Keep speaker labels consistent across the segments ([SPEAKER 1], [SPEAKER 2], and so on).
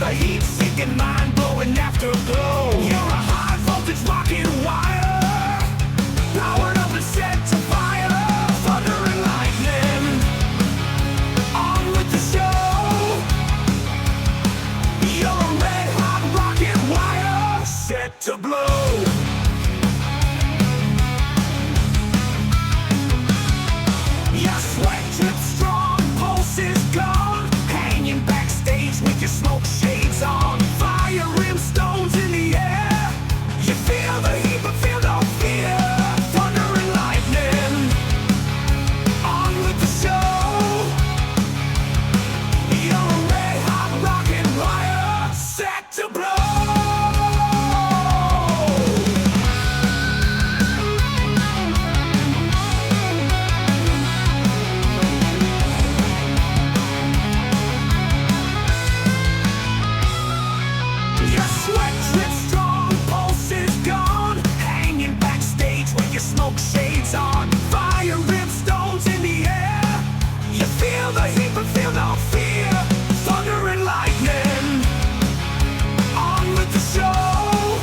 [SPEAKER 1] a heat-seeking, mind-blowing afterglow. You're a high-voltage rocket wire, powered up and set to fire. Thunder and lightning, on with the show. You're a red-hot rocket wire, set to blow. Your sweat drips strong, pulse is gone, hanging backstage with your smoke shades on. Fire brimstones in the air, you feel the heat but feel no fear. Thunder and lightning, on with the show. You're a red-hot rocket wire, set to blow. Your sweat drips strong, pulse is gone, hanging backstage with your smoke shades on. Fire brimstones in the air, you feel the heat but feel no fear. Thunder and lightning, on with the show.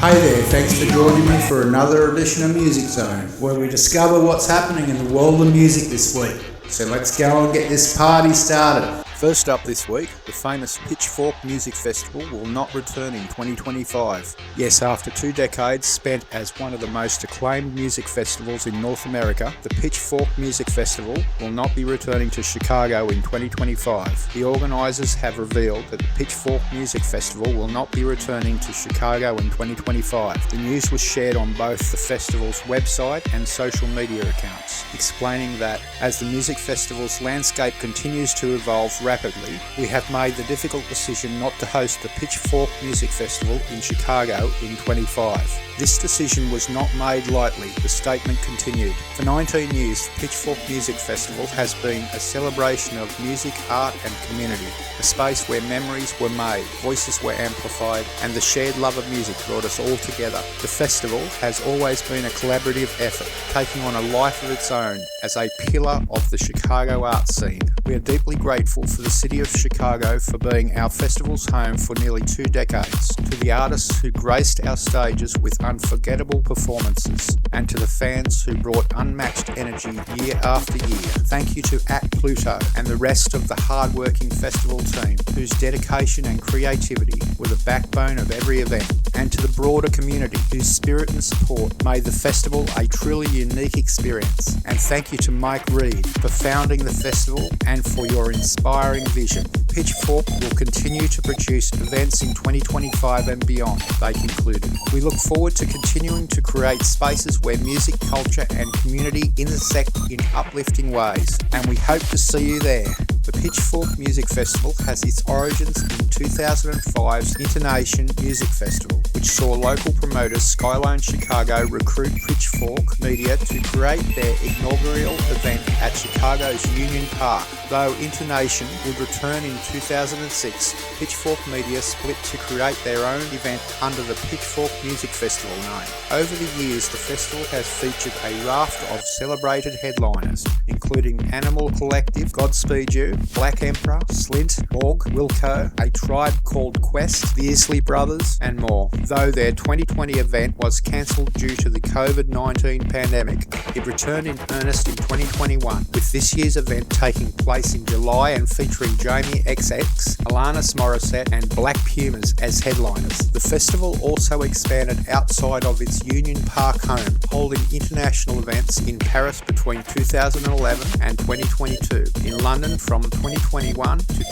[SPEAKER 2] Hey there, thanks for joining me for another edition of MusicZone, where we discover what's happening in the world of music this week. So let's go and get this party started.
[SPEAKER 3] First up this week, the famous Pitchfork Music Festival will not return in 2025. Yes, after 2 decades spent as one of the most acclaimed music festivals in North America, the Pitchfork Music Festival will not be returning to Chicago in 2025. The organisers have revealed that the Pitchfork Music Festival will not be returning to Chicago in 2025. The news was shared on both the festival's website and social media accounts, explaining that as the music festival's landscape continues to evolve rapidly, we have made the difficult decision not to host the Pitchfork Music Festival in Chicago in 25. This decision was not made lightly, the statement continued. For 19 years, the Pitchfork Music Festival has been a celebration of music, art and community, a space where memories were made, voices were amplified, and the shared love of music brought us all together. The festival has always been a collaborative effort, taking on a life of its own as a pillar of the Chicago art scene. We are deeply grateful for the City of Chicago for being our festival's home for nearly 2 decades, to the artists who graced our stages with unforgettable performances, and to the fans who brought unmatched energy year after year. Thank you to @Pluto and the rest of the hard-working festival team, whose dedication and creativity were the backbone of every event, and to the broader community, whose spirit and support made the festival a truly unique experience. And thank you to Mike Reed for founding the festival and for your inspiring vision. Pitchfork will continue to produce events in 2025 and beyond, they concluded. We look forward to continuing to create spaces where music, culture and community intersect in uplifting ways, and we hope to see you there. The Pitchfork Music Festival has its origins in 2005's Internation Music Festival, which saw local promoters Skyline Chicago recruit Pitchfork Media to create their inaugural event at Chicago's Union Park. Though Internation would return in 2006, Pitchfork Media split to create their own event under the Pitchfork Music Festival name. Over the years, the festival has featured a raft of celebrated headliners, including Animal Collective, Godspeed You, Black Emperor, Slint, Morg, Wilco, A Tribe Called Quest, the Isley Brothers, and more. Though their 2020 event was cancelled due to the COVID-19 pandemic, it returned in earnest in 2021, with this year's event taking place in July and featuring Jamie XX, Alanis Morissette, and Black Pumas as headliners. The festival also expanded outside of its Union Park home, holding international events in Paris between 2011 and 2022, in London from 2021 to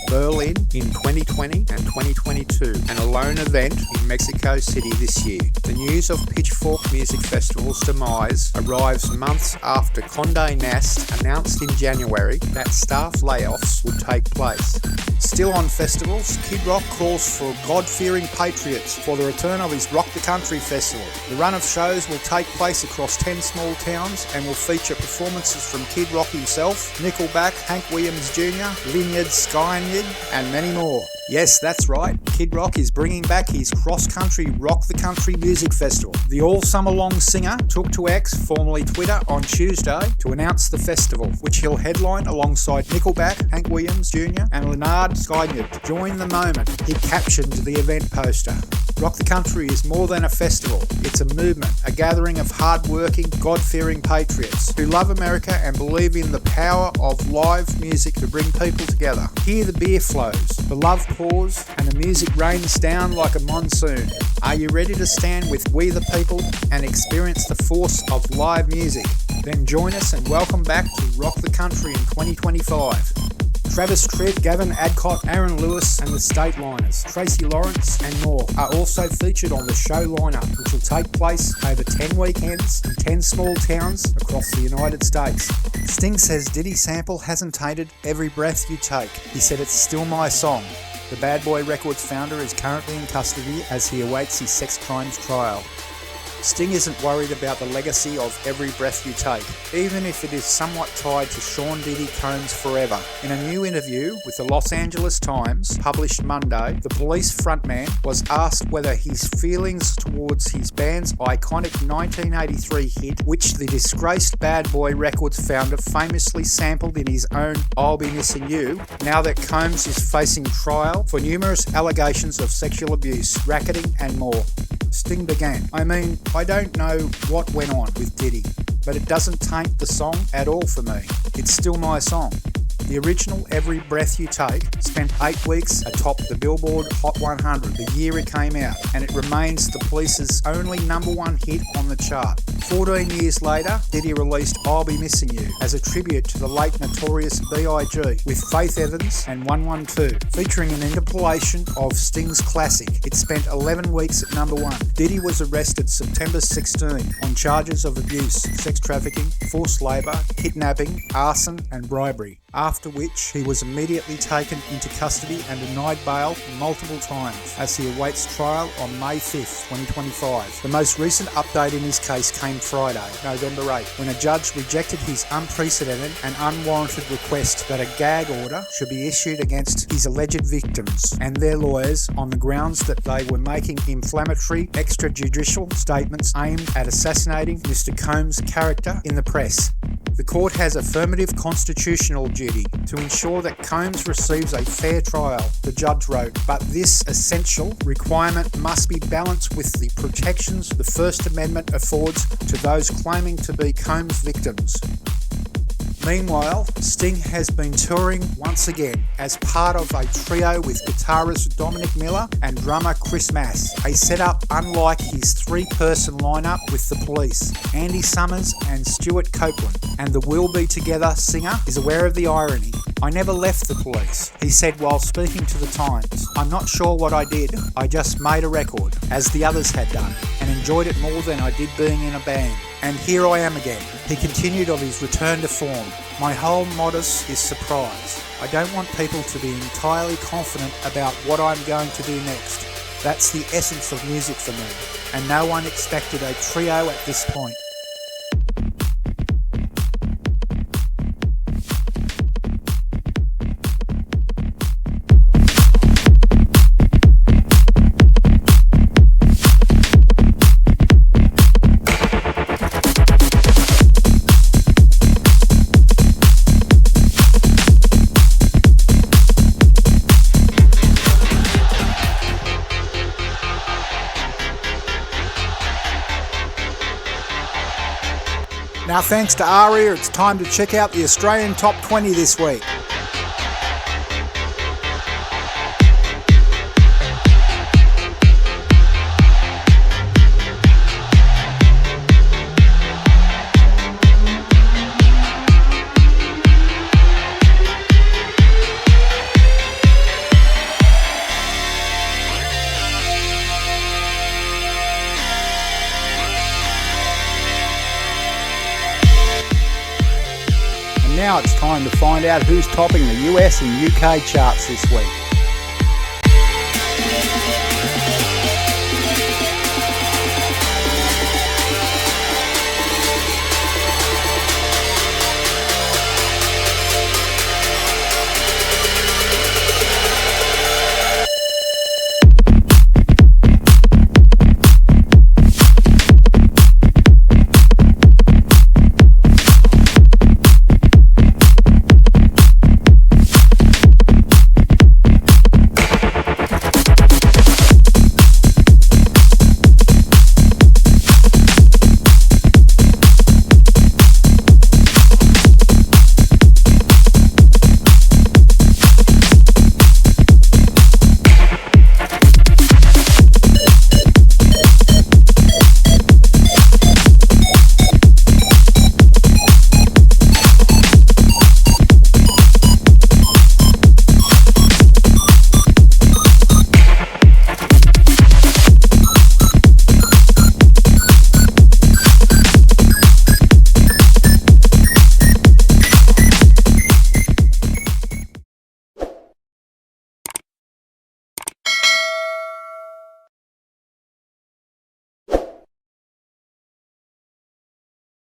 [SPEAKER 3] Berlin in 2020 and 2022, and a lone event in Mexico City this year. The news of Pitchfork Music Festival's demise arrives months after Condé Nast announced in January that staff layoffs would take place. Still on festivals, KidRock calls for God-fearing patriots for the return of his Rock the Country festival. The run of shows will take place across 10 small towns and will feature performances from KidRock himself, Nickelback, Hank Williams Jr., Lynyrd Skynyrd, Kid, and many more. Yes, that's right, KidRock is bringing back his cross-country Rock the Country Music Festival. The all-summer-long singer took to X, formerly Twitter, on Tuesday to announce the festival, which he'll headline alongside Nickelback, Hank Williams Jr. and Leonard Skinner. Join the moment, he captioned the event poster. Rock the Country is more than a festival. It's a movement, a gathering of hard-working, God-fearing patriots who love America and believe in the power of live music to bring people together. Hear the beer flows, the love pours, and the music rains down like a monsoon. Are you ready to stand with We the People and experience the force of live music? Then join us and welcome back to Rock the Country in 2025. Travis Tritt, Gavin Adcott, Aaron Lewis and the State Liners, Tracy Lawrence and more are also featured on the show lineup, which will take place over 10 weekends in 10 small towns across the United States. Sting says Diddy sample hasn't tainted Every Breath You Take. He said it's still my song. The Bad Boy Records founder is currently in custody as he awaits his sex crimes trial. Sting isn't worried about the legacy of Every Breath You Take, even if it is somewhat tied to Sean Diddy Combs' Forever. In a new interview with the Los Angeles Times, published Monday, the Police frontman was asked whether his feelings towards his band's iconic 1983 hit, which the disgraced Bad Boy Records founder famously sampled in his own I'll Be Missing You, now that Combs is facing trial for numerous allegations of sexual abuse, racketing and more. Sting began, I don't know what went on with Diddy, but it doesn't taint the song at all for me. It's still my song. The original Every Breath You Take spent 8 weeks atop the Billboard Hot 100 the year it came out, and it remains the Police's only #1 hit on the chart. 14 years later, Diddy released I'll Be Missing You as a tribute to the late Notorious B.I.G. with Faith Evans and 112, featuring an interpolation of Sting's classic. It spent 11 weeks at #1. Diddy was arrested September 16 on charges of abuse, sex trafficking, forced labour, kidnapping, arson and bribery, after which he was immediately taken into custody and denied bail multiple times as he awaits trial on May 5th, 2025. The most recent update in his case came Friday, November 8, when a judge rejected his unprecedented and unwarranted request that a gag order should be issued against his alleged victims and their lawyers on the grounds that they were making inflammatory extrajudicial statements aimed at assassinating Mr. Combs' character in the press. The court has affirmative constitutional duty to ensure that Combs receives a fair trial, the judge wrote, but this essential requirement must be balanced with the protections the First Amendment affords to those claiming to be Combs' victims. Meanwhile, Sting has been touring once again as part of a trio with guitarist Dominic Miller and drummer Chris Mass, a setup unlike his 3-person lineup with the Police, Andy Summers and Stuart Copeland, and the We'll Be Together singer is aware of the irony. I never left the Police, he said while speaking to the Times. I'm not sure what I did, I just made a record, as the others had done, and enjoyed it more than I did being in a band. And here I am again. He continued of his return to form. My whole modus is surprise. I don't want people to be entirely confident about what I'm going to do next. That's the essence of music for me, and no one expected a trio at this point. Now thanks to ARIA, it's time to check out the Australian Top 20 this week. Now it's time to find out who's topping the US and UK charts this week.